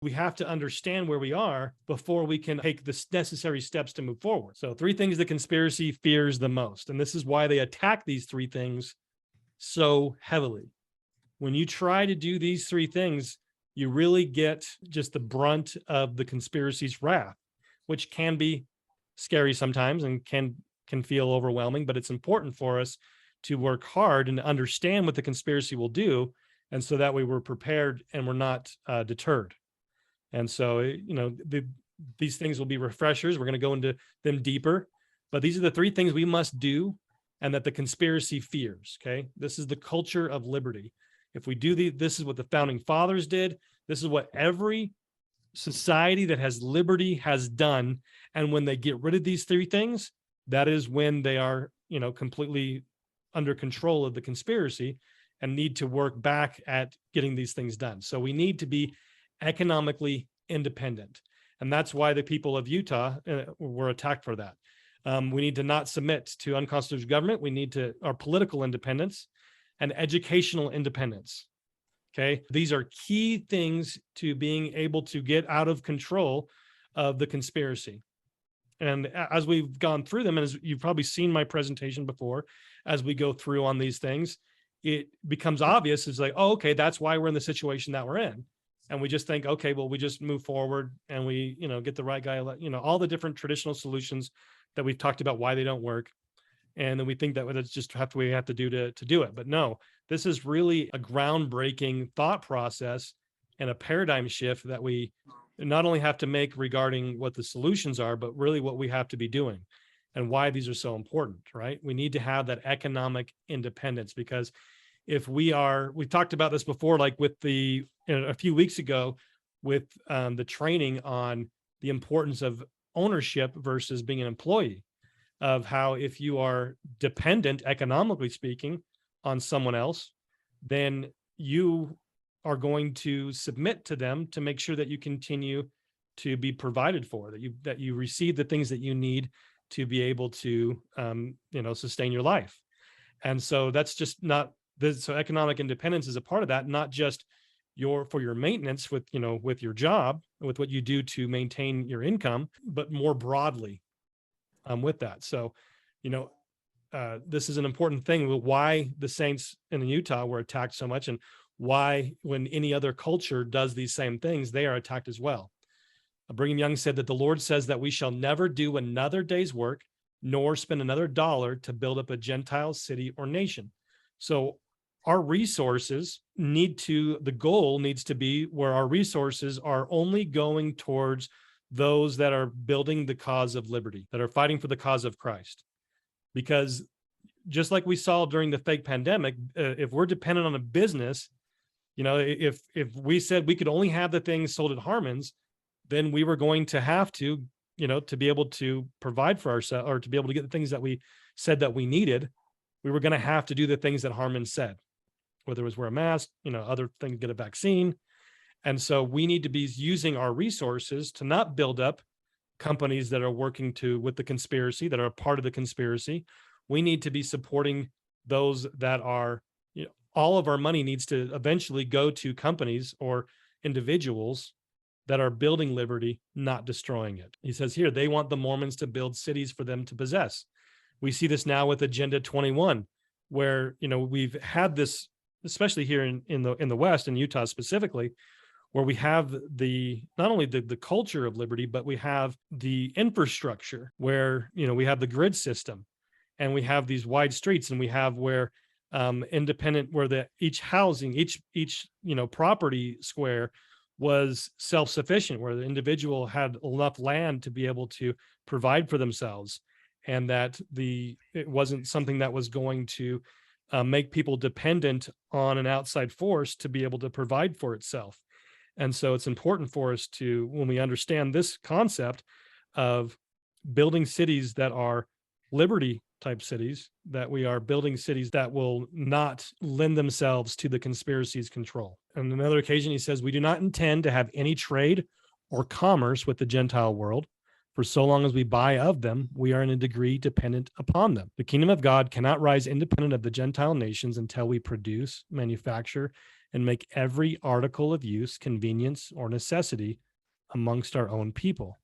We have to understand where we are before we can take the necessary steps to move forward. So 3 things the conspiracy fears the most, and this is why they attack these 3 things so heavily. When you try to do these 3 things, you really get just the brunt of the conspiracy's wrath, which can be scary sometimes and can feel overwhelming, but it's important for us to work hard and understand what the conspiracy will do, and so that way we're prepared and we're not deterred. And so, these things will be refreshers. We're going to go into them deeper, but these are the 3 things we must do and that the conspiracy fears. Okay. This is the culture of liberty. If we do this is what the founding fathers did. This is what every society that has liberty has done. And when they get rid of these 3 things, that is when they are, completely under control of the conspiracy and need to work back at getting these things done. So we need to be economically independent. And that's why the people of Utah were attacked for that. We need to not submit to unconstitutional government. We need our political independence and educational independence. Okay. These are key things to being able to get out of control of the conspiracy. And as we've gone through them, and as you've probably seen my presentation before, as we go through on these things, it becomes obvious. It's like, oh, okay, that's why we're in the situation that we're in. And we just think, okay, well, we just move forward and we, get the right guy, all the different traditional solutions that we've talked about, why they don't work. And then we think that that's just what we have to do to do it. But no, this is really a groundbreaking thought process and a paradigm shift that we not only have to make regarding what the solutions are, but really what we have to be doing and why these are so important, right? We need to have that economic independence, because if we talked about this before, like with a few weeks ago with the training on the importance of ownership versus being an employee, of how if you are dependent, economically speaking, on someone else, then you are going to submit to them to make sure that you continue to be provided for, that you receive the things that you need to be able to, sustain your life. And so that's just not this. So economic independence is a part of that, not just for your maintenance with your job, with what you do to maintain your income, but more broadly with that. So, this is an important thing. Why the saints in Utah were attacked so much, and why when any other culture does these same things, they are attacked as well. Brigham Young said that the Lord says that we shall never do another day's work, nor spend another dollar to build up a Gentile city or nation. So our resources the goal needs to be where our resources are only going towards those that are building the cause of liberty, that are fighting for the cause of Christ. Because just like we saw during the fake pandemic, if we're dependent on a business, if we said we could only have the things sold at Harmon's, then we were going to have to, to be able to provide for ourselves, or to be able to get the things that we said that we needed, we were going to have to do the things that Harmon said, whether it was wear a mask, other things, get a vaccine. And so we need to be using our resources to not build up companies that are working with the conspiracy, that are a part of the conspiracy. We need to be supporting those that are, all of our money needs to eventually go to companies or individuals that are building liberty, not destroying it. He says here, they want the Mormons to build cities for them to possess. We see this now with Agenda 21, where, we've had this, especially here in the West, in Utah specifically, where we have not only the culture of liberty, but we have the infrastructure where, we have the grid system, and we have these wide streets, and we have where independent, where each housing, each property square was self-sufficient, where the individual had enough land to be able to provide for themselves, and that it wasn't something that was going to make people dependent on an outside force to be able to provide for itself. And so it's important for us to, when we understand this concept of building cities that are liberty type cities, that we are building cities that will not lend themselves to the conspiracy's control. On another occasion, he says, we do not intend to have any trade or commerce with the Gentile world. For so long as we buy of them, we are in a degree dependent upon them. The kingdom of God cannot rise independent of the Gentile nations until we produce, manufacture, and make every article of use, convenience, or necessity amongst our own people.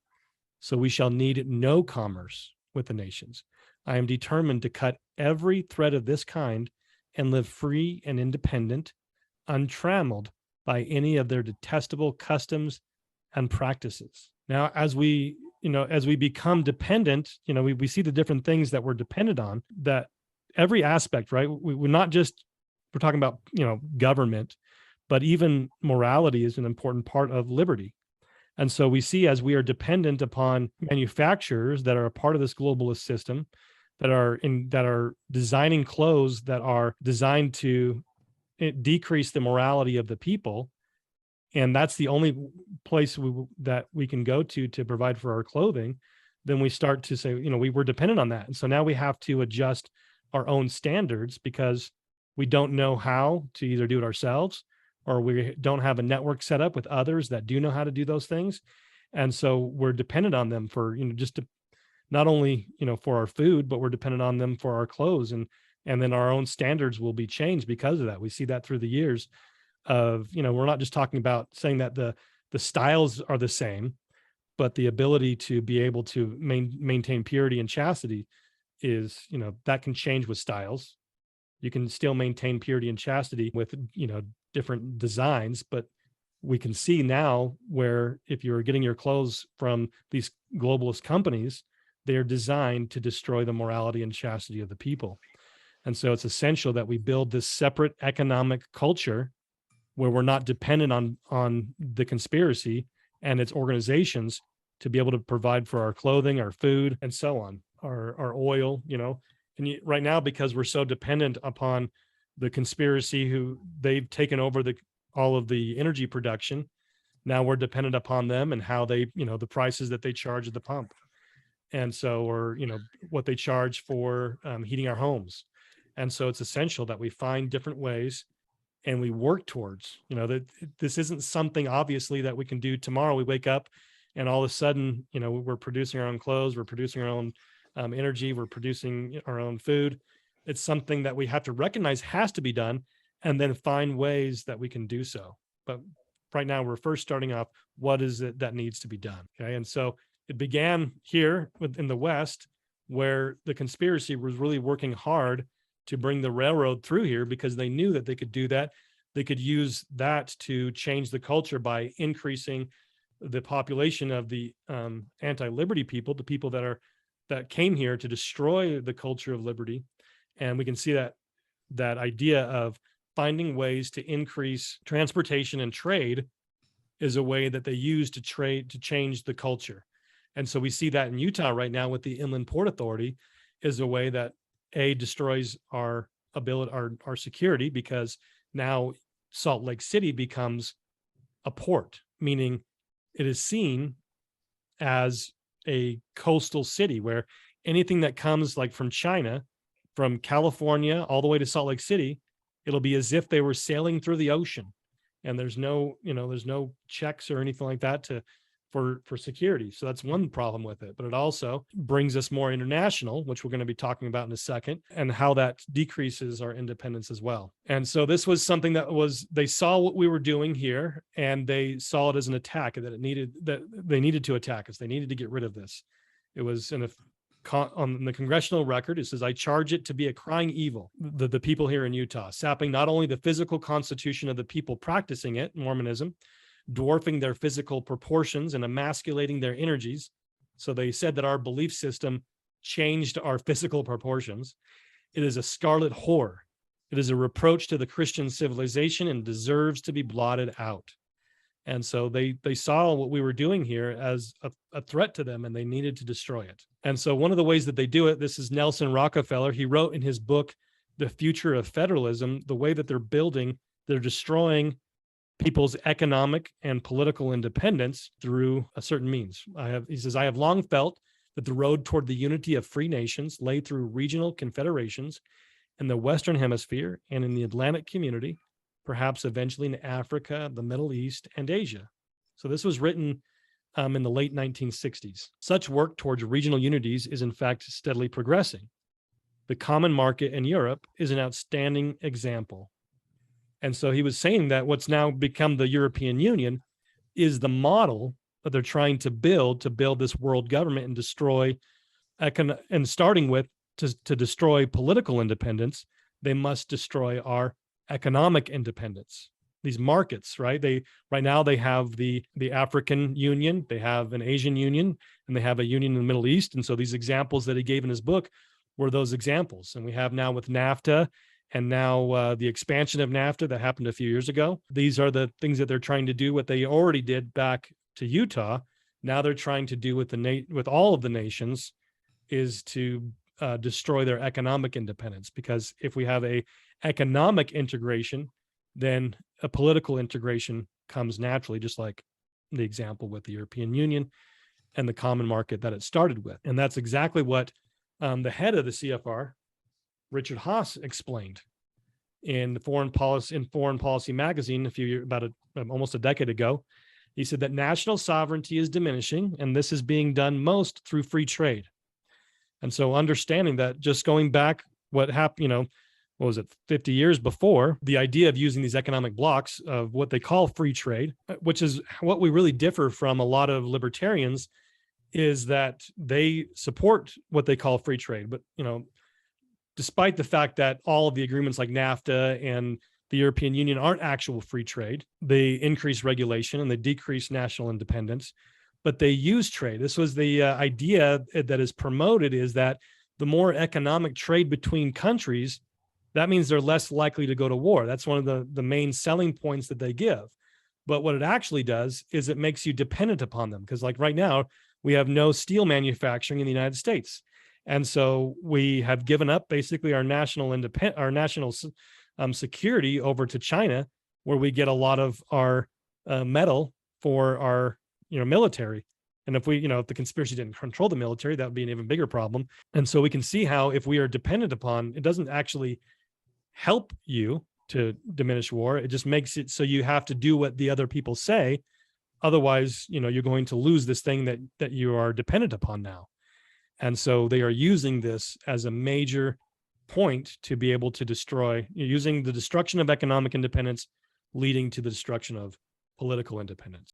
So we shall need no commerce with the nations. I am determined to cut every thread of this kind and live free and independent, untrammeled by any of their detestable customs and practices. Now, as we become dependent, we see the different things that we're dependent on, that every aspect, right? We're not just, we're talking about, government, but even morality is an important part of liberty. And so we see, as we are dependent upon manufacturers that are a part of this globalist system, that are designing clothes that are designed to decrease the morality of the people, and that's the only place that we can go to provide for our clothing, then we start to say, we're dependent on that. And so now we have to adjust our own standards because we don't know how to either do it ourselves, or we don't have a network set up with others that do know how to do those things. And so we're dependent on them for, just to not only, for our food, but we're dependent on them for our clothes. And then our own standards will be changed because of that. We see that through the years of, we're not just talking about saying that the styles are the same, but the ability to be able to maintain purity and chastity is, that can change with styles. You can still maintain purity and chastity with, different designs, but we can see now where if you're getting your clothes from these globalist companies, they're designed to destroy the morality and chastity of the people. And so it's essential that we build this separate economic culture where we're not dependent on the conspiracy and its organizations to be able to provide for our clothing, our food, and so on, our oil, and right now, because we're so dependent upon the conspiracy, who they've taken over all of the energy production, now we're dependent upon them and how they, the prices that they charge at the pump. And so, or, what they charge for heating our homes. And so it's essential that we find different ways and we work towards, that this isn't something obviously that we can do tomorrow. We wake up and all of a sudden, we're producing our own clothes, we're producing our own energy, we're producing our own food. It's something that we have to recognize has to be done and then find ways that we can do so. But right now we're first starting off, what is it that needs to be done? Okay. And so it began here in the West, where the conspiracy was really working hard to bring the railroad through here because they knew that they could do that. They could use that to change the culture by increasing the population of the anti-liberty people, the people that came here to destroy the culture of liberty. And we can see that idea of finding ways to increase transportation and trade is a way that they use to change the culture. And so we see that in Utah right now with the Inland Port Authority is a way that destroys our ability, our security, because now Salt Lake City becomes a port, meaning it is seen as a coastal city where anything that comes like from China, from California all the way to Salt Lake City, it'll be as if they were sailing through the ocean. And there's no checks or anything like that for security. So that's one problem with it. But it also brings us more international, which we're going to be talking about in a second, and how that decreases our independence as well. And so this was something they saw what we were doing here, and they saw it as an attack, that they needed to attack us. They needed to get rid of this. It was on the congressional record, it says, I charge it to be a crying evil, the people here in Utah, sapping not only the physical constitution of the people practicing it, Mormonism, dwarfing their physical proportions and emasculating their energies. So they said that our belief system changed our physical proportions. It is a scarlet whore. It is a reproach to the Christian civilization and deserves to be blotted out. And so they saw what we were doing here as a threat to them, and they needed to destroy it. And so one of the ways that they do it, this is Nelson Rockefeller. He wrote in his book, The Future of Federalism, the way that they're destroying people's economic and political independence through a certain means. He says, I have long felt that the road toward the unity of free nations lay through regional confederations in the Western Hemisphere and in the Atlantic community, perhaps eventually in Africa, the Middle East, and Asia. So this was written in the late 1960s. Such work towards regional unities is in fact steadily progressing. The common market in Europe is an outstanding example. And so he was saying that what's now become the European Union is the model that they're trying to build this world government and destroy and starting with to destroy political independence, they must destroy our economic independence. These markets, right? Right now they have the African Union, they have an Asian Union, and they have a union in the Middle East. And so these examples that he gave in his book were those examples. And we have now with NAFTA, and now the expansion of NAFTA that happened a few years ago. These are the things that they're trying to do. What they already did back to Utah, now they're trying to do with all of the nations, is to destroy their economic independence. Because if we have a economic integration, then a political integration comes naturally, just like the example with the European Union and the common market that it started with. And that's exactly what the head of the CFR, Richard Haass, explained in Foreign Policy magazine almost a decade ago. He said that national sovereignty is diminishing, and this is being done most through free trade. And so understanding that, just going back, what happened, what was it, 50 years before, the idea of using these economic blocks of what they call free trade, which is what we really differ from a lot of libertarians, is that they support what they call free trade. But, despite the fact that all of the agreements like NAFTA and the European Union aren't actual free trade, they increase regulation and they decrease national independence, but they use trade. This was the idea that is promoted, is that the more economic trade between countries, that means they're less likely to go to war. That's one of the main selling points that they give. But what it actually does is it makes you dependent upon them. Because like right now, we have no steel manufacturing in the United States. And so we have given up basically our national security over to China, where we get a lot of our metal for our military. And if the conspiracy didn't control the military, that would be an even bigger problem. And so we can see how, if we are dependent upon, it doesn't actually help you to diminish war. It just makes it so you have to do what the other people say. Otherwise, you're going to lose this thing that you are dependent upon now. And so they are using this as a major point to be able to destroy, using the destruction of economic independence leading to the destruction of political independence.